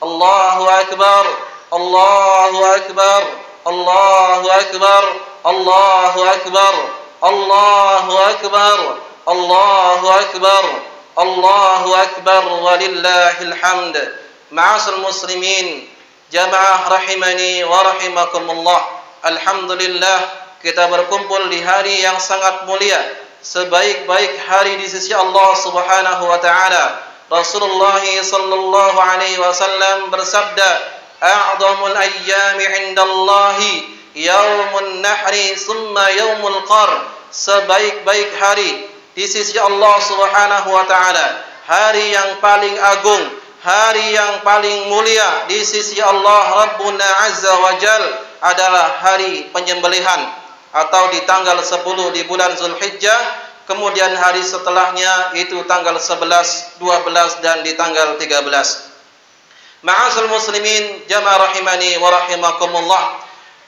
Allahu Akbar, Allahu Akbar, Allahu Akbar, Allahu Akbar, Allahu Akbar, Allahu Akbar, Allahu Akbar, walillahil hamd. Ma'asyiral muslimin, jamaah rahimani wa rahimakumullah. Alhamdulillah, kita berkumpul di hari yang sangat mulia, sebaik-baik hari di sisi Allah Subhanahu wa taala. Rasulullah sallallahu alaihi wasallam bersabda, "A'dhamul ayyami 'indallahi yaumun nahri summa yaumul qar." Sebaik-baik hari di sisi Allah Subhanahu wa taala, hari yang paling agung, hari yang paling mulia di sisi Allah Rabbuna Azza wa Jal adalah hari penyembelihan, atau di tanggal 10 di bulan Zulhijjah, kemudian hari setelahnya itu tanggal 11, 12 dan di tanggal 13. Ma'asyiral muslimin, jamaah rahimani wa rahimakumullah.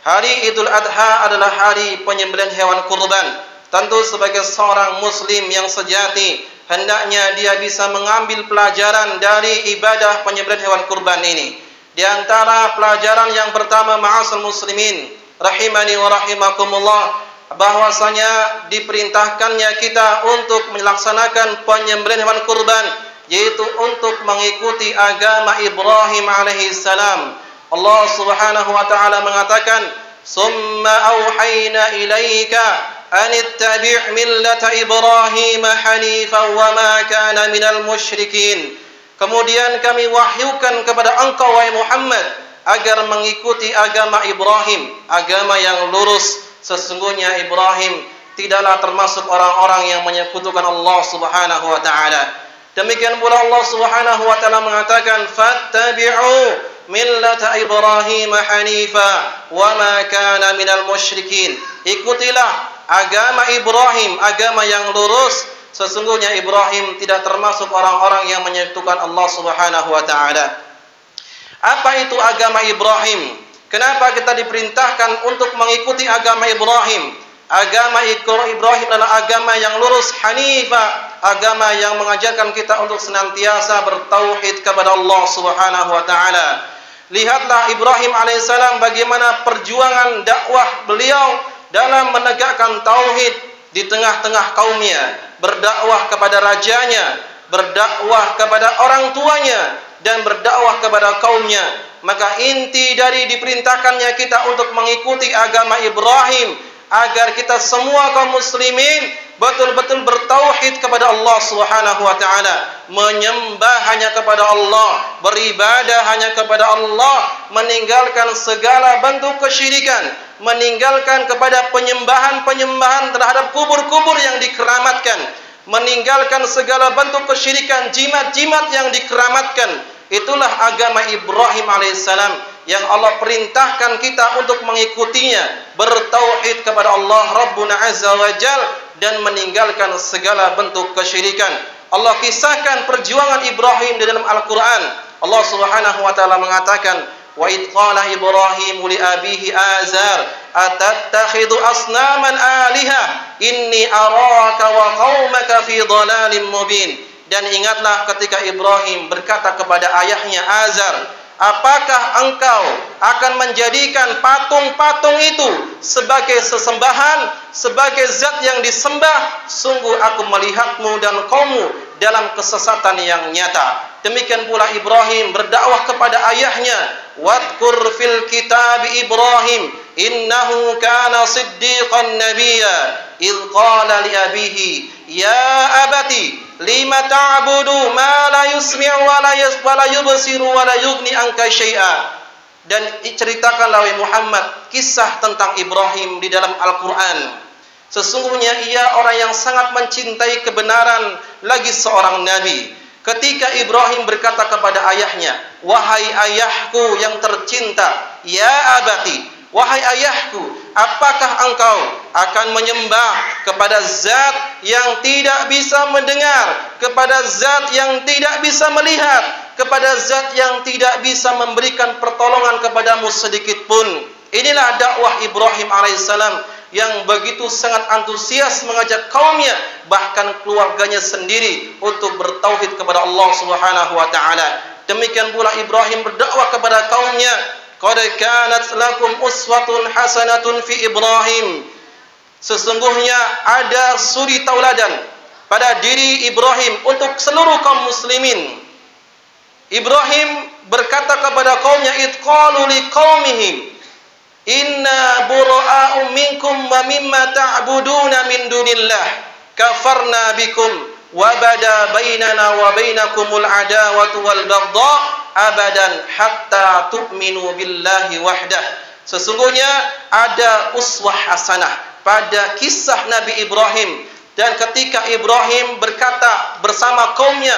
Hari Idul Adha adalah hari penyembelihan hewan kurban. Tentu sebagai seorang muslim yang sejati, hendaknya dia bisa mengambil pelajaran dari ibadah penyembelihan hewan kurban ini. Di antara pelajaran yang pertama, ma'asyiral muslimin rahimani wa rahimakumullah, bahwasanya diperintahkannya kita untuk melaksanakan penyembelihan hewan kurban, yaitu untuk mengikuti agama Ibrahim alaihi salam. Allah Subhanahu wa taala mengatakan, "Summa auhayna ilaika an ittabi' millata Ibrahim hanifan wa ma kana minal musyrikin." Kemudian kami wahyukan kepada engkau wahai Muhammad agar mengikuti agama Ibrahim, agama yang lurus. Sesungguhnya Ibrahim tidaklah termasuk orang-orang yang menyekutukan Allah Subhanahu wa taala. Demikian pula Allah Subhanahu wa taala mengatakan, "Fattabi'u millata Ibrahim hanifa wa ma kana minal musyrikin." Ikutilah agama Ibrahim, agama yang lurus. Sesungguhnya Ibrahim tidak termasuk orang-orang yang menyekutukan Allah Subhanahu wa taala. Apa itu agama Ibrahim? Kenapa kita diperintahkan untuk mengikuti agama Ibrahim? Agama Ibrahim adalah agama yang lurus, hanifah, agama yang mengajarkan kita untuk senantiasa bertauhid kepada Allah Subhanahu wa taala. Lihatlah Ibrahim alaihissalam bagaimana perjuangan dakwah beliau dalam menegakkan tauhid di tengah-tengah kaumnya, berdakwah kepada rajanya, berdakwah kepada orang tuanya, dan berdakwah kepada kaumnya. Maka inti dari diperintahkannya kita untuk mengikuti agama Ibrahim, agar kita semua kaum muslimin betul-betul bertauhid kepada Allah Subhanahu wa taala, menyembah hanya kepada Allah, beribadah hanya kepada Allah, meninggalkan segala bentuk kesyirikan, meninggalkan kepada penyembahan-penyembahan terhadap kubur-kubur yang dikeramatkan, meninggalkan segala bentuk kesyirikan, jimat-jimat yang dikeramatkan. Itulah agama Ibrahim alaihissalam yang Allah perintahkan kita untuk mengikutinya, bertauhid kepada Allah Rabbuna Azza wa Jal, dan meninggalkan segala bentuk kesyirikan. Allah kisahkan perjuangan Ibrahim di dalam Al-Quran. Allah Subhanahu wa taala mengatakan, "Wa idh qala Ibrahim li abihi Azar atattakhidhu asnaman aliha inni araka wa qaumaka fi dhalalin mubin." Dan ingatlah ketika Ibrahim berkata kepada ayahnya Azar, "Apakah engkau akan menjadikan patung-patung itu sebagai sesembahan, sebagai zat yang disembah? Sungguh aku melihatmu dan kaummu dalam kesesatan yang nyata." Demikian pula Ibrahim berdakwah kepada ayahnya, "Wadkur fil kitab Ibrahim innahu kana siddiqan nabiyya idh qala li abihi ya abati lima ta'budu ma la yusmi'u wa la yubsiru wa la yughni anka syai'a." Dan ceritakanlah wahai Muhammad kisah tentang Ibrahim di dalam Al-Quran. Sesungguhnya ia orang yang sangat mencintai kebenaran, lagi seorang nabi. Ketika Ibrahim berkata kepada ayahnya, "Wahai ayahku yang tercinta, ya abati, wahai ayahku, apakah engkau akan menyembah kepada zat yang tidak bisa mendengar, kepada zat yang tidak bisa melihat, kepada zat yang tidak bisa memberikan pertolongan kepadamu sedikit pun?" Inilah dakwah Ibrahim alaihissalam yang begitu sangat antusias mengajak kaumnya, bahkan keluarganya sendiri, untuk bertauhid kepada Allah Subhanahu wa taala. Demikian pula Ibrahim berdakwah kepada kaumnya, qad kanat lakum uswatun hasanatun fi Ibrahim. Sesungguhnya ada suri tauladan pada diri Ibrahim untuk seluruh kaum muslimin. Ibrahim berkata kepada kaumnya, idqalu liqaumihim inna bura'u minkum wa mimma ta'buduna min dunillah kafarna bikum wa bada bainana wa bainakumul adawatu wal baghdha abadan hatta tu'minu billahi wahdah. Sesungguhnya ada uswah hasanah pada kisah Nabi Ibrahim, dan ketika Ibrahim berkata bersama kaumnya,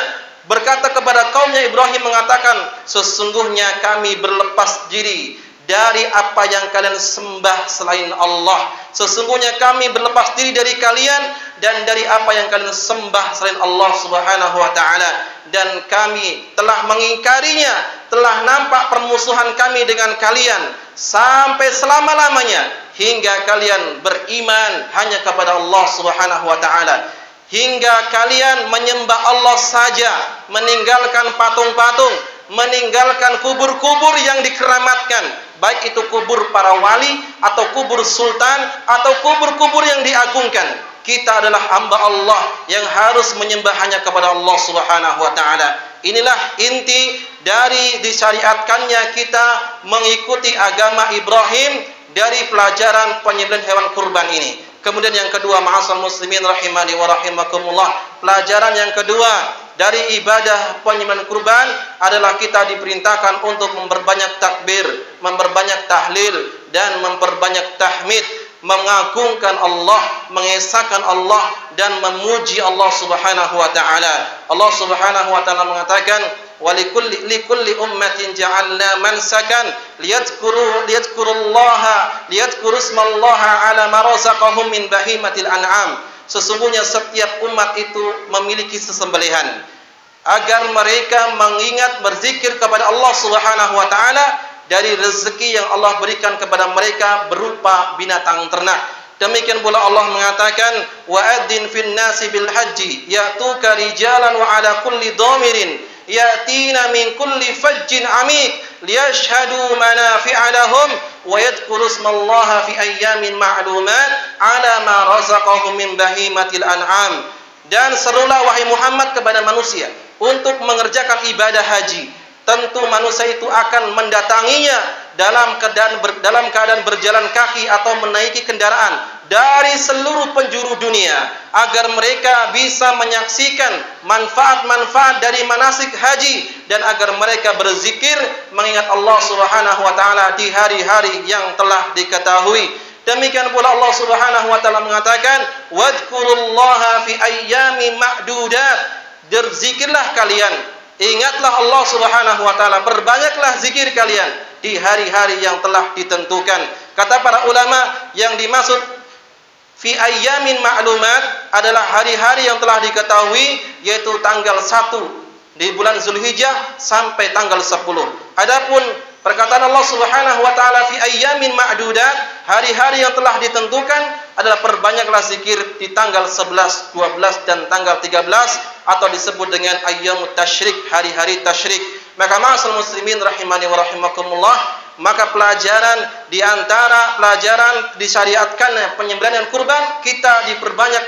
berkata kepada kaumnya, Ibrahim mengatakan, sesungguhnya kami berlepas diri dari apa yang kalian sembah selain Allah. Sesungguhnya kami berlepas diri dari kalian dan dari apa yang kalian sembah selain Allah Subhanahu wa taala, dan kami telah mengingkarinya, telah nampak permusuhan kami dengan kalian sampai selama-lamanya, hingga kalian beriman hanya kepada Allah Subhanahu wa taala, hingga kalian menyembah Allah saja, meninggalkan patung-patung, meninggalkan kubur-kubur yang dikeramatkan, baik itu kubur para wali atau kubur sultan atau kubur-kubur yang diagungkan. Kita adalah hamba Allah yang harus menyembah hanya kepada Allah Subhanahu wa taala. Inilah inti dari disyariatkannya kita mengikuti agama Ibrahim dari pelajaran penyembelihan hewan kurban ini. Kemudian yang kedua, ma'asal muslimin rahimani wa rahimakumullah, pelajaran yang kedua dari ibadah penyembelihan kurban adalah kita diperintahkan untuk memperbanyak takbir, memperbanyak tahlil, dan memperbanyak tahmid, mengagungkan Allah, mengesahkan Allah, dan memuji Allah Subhanahu wa taala. Allah Subhanahu wa taala mengatakan, likulli ummatin ja'alna mansakan liyadhkurullaha ismallaha ala ma razaqahum min bahimatil an'am. Sesungguhnya setiap umat itu memiliki sesembelihan agar mereka mengingat, berzikir kepada Allah Subhanahu wa taala dari rezeki yang Allah berikan kepada mereka berupa binatang ternak. Demikian pula Allah mengatakan, wa'adzin fin nasi bil haji ya'tuka rijalan wa ala kulli dhamirin yatina min kulli fajjin amik liyashhadu manafi'a lahum wa yadhkuru ismallaha fi ayyamin ma'lumat ala ma razaqahum min bahimatil an'am. Dan serulah wahai Muhammad kepada manusia untuk mengerjakan ibadah haji. Tentu manusia itu akan mendatanginya dalam keadaan berjalan kaki atau menaiki kendaraan dari seluruh penjuru dunia, agar mereka bisa menyaksikan manfaat-manfaat dari manasik haji, dan agar mereka berzikir mengingat Allah Subhanahu wa taala di hari-hari yang telah diketahui. Demikian pula Allah Subhanahu wa taala mengatakan, wadhkurullaha fi ayyami ma'dudat. Berzikirlah kalian, ingatlah Allah Subhanahu wa taala, perbanyaklah zikir kalian di hari-hari yang telah ditentukan. Kata para ulama, yang dimaksud fi ayyamin ma'lumat adalah hari-hari yang telah diketahui, yaitu tanggal 1 di bulan Zulhijjah sampai tanggal 10. Adapun perkataan Allah Subhanahu wa taala fi ayyamin ma'dudat, hari-hari yang telah ditentukan, adalah perbanyaklah zikir di tanggal 11, 12 dan tanggal 13, atau disebut dengan ayyamut tasyrik, hari-hari tasyrik. Maka ma'asal muslimin rahimani wa rahimakumullah, maka pelajaran di antara pelajaran disyariatkan penyembelihan kurban, kita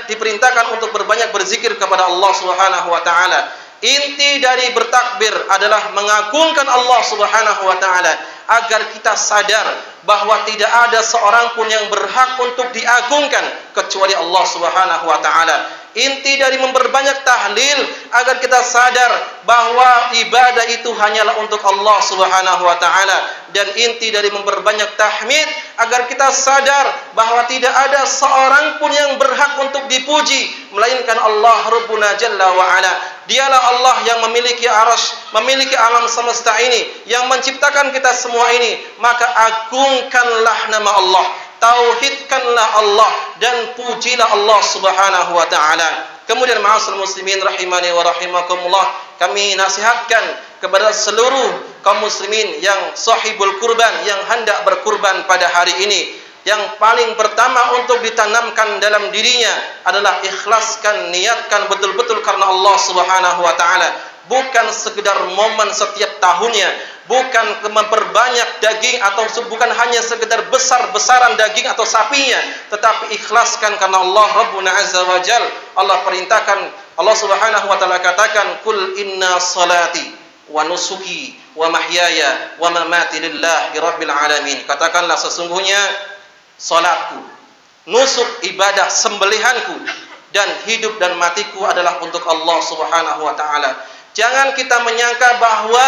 diperintahkan untuk berbanyak berzikir kepada Allah Subhanahu wa taala. Inti dari bertakbir adalah mengagungkan Allah Subhanahu wa taala, agar kita sadar bahwa tidak ada seorang pun yang berhak untuk diagungkan kecuali Allah Subhanahu wa taala. Inti dari memperbanyak tahlil agar kita sadar bahwa ibadah itu hanyalah untuk Allah Subhanahu wa taala, dan inti dari memperbanyak tahmid agar kita sadar bahwa tidak ada seorang pun yang berhak untuk dipuji melainkan Allah Rabbuna Jalla wa Ala. Dialah Allah yang memiliki arasy, memiliki alam semesta ini, yang menciptakan kita semua ini. Maka agungkanlah nama Allah, tauhidkanlah Allah, dan pujilah Allah Subhanahu wa taala. Kemudian ma'asal muslimin rahimani wa rahimakumullah, kami nasihatkan kepada seluruh kaum muslimin yang sahibul kurban, yang hendak berkurban pada hari ini, yang paling pertama untuk ditanamkan dalam dirinya adalah ikhlaskan, niatkan betul-betul karena Allah Subhanahu wa taala. bukan sekedar momen setiap tahunnya, bukan memperbanyak daging atau bukan hanya sekedar besar-besaran daging atau sapinya, tetapi ikhlaskan karena Allah Rabbuna Azza wa Jal. Allah perintahkan, Allah Subhanahu wa taala katakan, "Qul inna salati wa nusuki wa mahyaya wa mamati lillahi rabbil alamin." Katakanlah, sesungguhnya salatku, nusuk ibadah sembelihanku, dan hidup dan matiku adalah untuk Allah Subhanahu wa taala. Jangan kita menyangka bahwa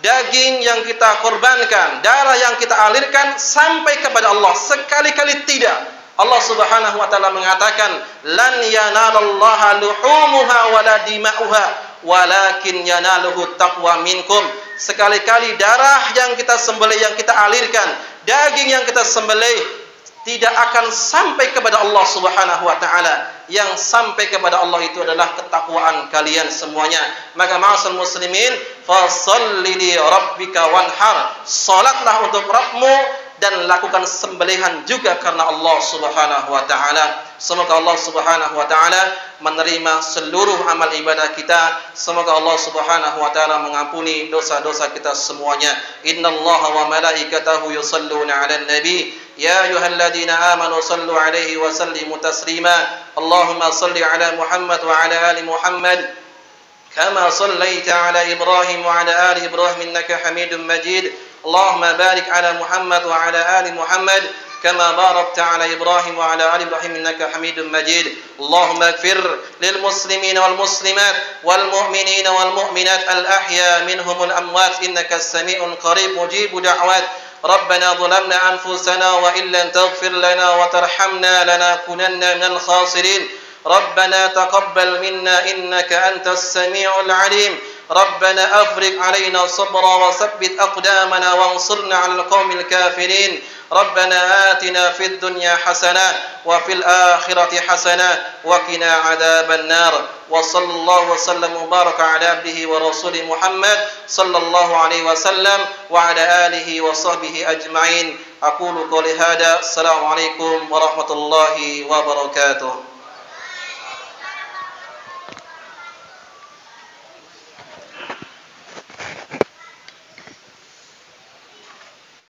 daging yang kita korbankan, darah yang kita alirkan sampai kepada Allah. Sekali-kali tidak. Allah Subhanahu wa taala mengatakan, "Lan yanalallaha luhumuha wala dima'uha, walakin yanaluhu taqwa minkum." Sekali-kali darah yang kita sembelih, yang kita alirkan, daging yang kita sembelih tidak akan sampai kepada Allah Subhanahu wa taala. Yang sampai kepada Allah itu adalah ketakwaan kalian semuanya. Maka ma'asal muslimin, fasholli li rabbika wanhar. Salatlah untuk Rabbmu dan lakukan sembelihan juga karena Allah Subhanahu wa taala. Semoga Allah Subhanahu wa taala menerima seluruh amal ibadah kita. Semoga Allah Subhanahu wa taala mengampuni dosa-dosa kita semuanya. Innallaha wa malaikatahu yusholluna 'alan nabi. يا أيها الذين آمنوا صلوا عليه وسلموا تسليما. اللهم صل على محمد وعلى آل محمد كما صليت على إبراهيم وعلى آل إبراهيم إنك حميد مجيد. اللهم بارك على محمد وعلى آل محمد كما باركت على إبراهيم وعلى آل إبراهيم إنك حميد مجيد. اللهم اغفر للمسلمين والمسلمات والمؤمنين والمؤمنات الأحياء منهم الأموات إنك السميع قريب مجيب دعوات. ربنا ظلمنا أنفسنا وإن لم تغفر لنا وترحمنا لنكونن من الخاسرين. ربنا تقبل منا إنك أنت السميع العليم. ربنا أفرغ علينا صبرا وثبت أقدامنا وانصرنا على القوم الكافرين. ربنا آتنا في الدنيا حسنة وفي الآخرة حسنة وقنا عذاب النار. وصلى الله وسلم وبارك على عبده ورسوله محمد صلى الله عليه وسلم وعلى آله وصحبه أجمعين. أقول قولي هذا. السلام عليكم ورحمة الله وبركاته.